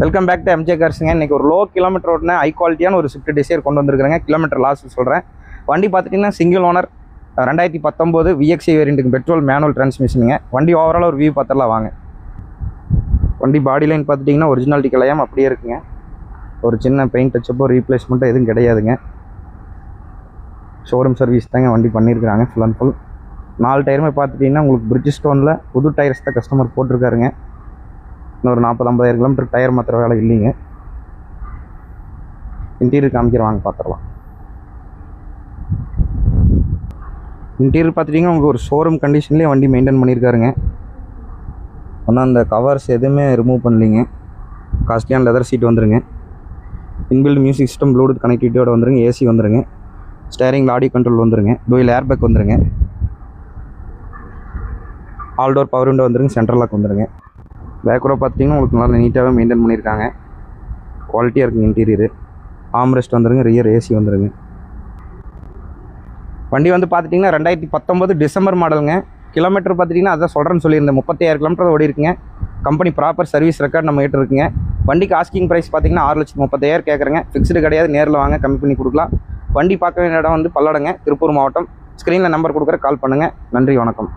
Welcome back to MJ கார்ஸுங்க. இன்றைக்கி ஒரு லோ கிலோமீட்டர் ஓட்டின ஹை குவாலிட்டியான ஒரு ஸ்விஃப்ட் டிசைர் கொண்டு வந்திருக்கிறேங்க. கிலோமீட்டர் லாஸ் சொல்கிறேன். வண்டி பார்த்துட்டிங்கன்னா சிங்கிள் ஓனர் 2019 VXI வேரியண்ட்டுக்கு பெட்ரோல் மேனுவல் டிரான்ஸ்மிஷனுங்க. வண்டி ஓவரால் ஒரு வியூ பார்த்துடலாம் வாங்க. வண்டி பாடி லைன் பார்த்துட்டிங்கன்னா ஒரிஜினாலிட்டி கலையாமல் அப்படியே இருக்குங்க. ஒரு சின்ன பெயிண்ட் டச்சப்போ ரீப்ளேஸ்மெண்ட்டோ எதுவும் கிடையாதுங்க. ஷோரூம் சர்வீஸ் தாங்க வண்டி பண்ணியிருக்கிறாங்க ஃபுல் அண்ட் ஃபுல். 4 டயருமே பார்த்துட்டிங்கன்னா உங்களுக்கு பிரிட்ஜ் ஸ்டோனில் புது டயர்ஸ் தான் கஸ்டமர் போட்டிருக்காருங்க. இன்னொரு 40-50 கிலோமீட்டர் டயர் மாத்திர வேலை இல்லைங்க. இன்டீரியர் காமிக்கிற வாங்க பார்த்துடலாம். இன்டீரியர் பார்த்துட்டிங்கன்னா உங்களுக்கு ஒரு ஷோரூம் கண்டிஷன்லேயே வண்டி மெயின்டைன் பண்ணியிருக்காருங்க. ஆனால் அந்த கவர்ஸ் எதுவுமே ரிமூவ் பண்ணலிங்க. காஸ்ட்லியான லெதர் சீட் வந்துருங்க. இன்பில்ட் மியூசிக் சிஸ்டம் ப்ளூடூத் கனெக்டிவிட்டியோட வந்துருங்க. ஏசி வந்துருங்க. ஸ்டேரிங்கில் ஆடியோ கண்ட்ரோல் வந்துருங்க. டூயில் ஏர்பேக் வந்துருங்க. ஆல் டோர் பவர் விண்டோ வந்துருங்க. சென்ட்ரல் லாக் வந்துருங்க. பேக்ரோ பார்த்திங்கன்னா உங்களுக்கு நல்லா நீட்டாகவே மெயின்டைன் பண்ணியிருக்காங்க. குவாலிட்டியாக இருக்குங்க இன்டீரியரு. ஆம்ரெஸ்ட் வந்துருங்க. ரியர் ஏசி வந்துருங்க. வண்டி வந்து பார்த்துட்டிங்கன்னா 2019 டிசம்பர் மாடலுங்க. கிலோமீட்டர் பார்த்துட்டிங்கன்னா அதான் சொல்கிறேன்னு சொல்லியிருந்தேன். 35,000 கிலோமீட்டர் ஓடி இருக்குங்க. கம்பெனி ப்ராப்பர் சர்வீஸ் ரெக்கார்ட் நம்ம கிட்ட இருக்குங்க. வண்டிக்கு ஆஸ்கிங் ப்ரைஸ் பார்த்திங்கன்னா 6,30,000 கேட்குறேங்க. ஃபிக்ஸ்டு கிடையாது. நேரில் வாங்க கம்மி பண்ணி கொடுக்கலாம். வண்டி பார்க்க வேண்டிய இடம் வந்து பல்லடங்க, திருப்பூர் மாவட்டம். ஸ்க்ரீனில் நம்பர் கொடுக்குற கால் பண்ணுங்கள். நன்றி, வணக்கம்.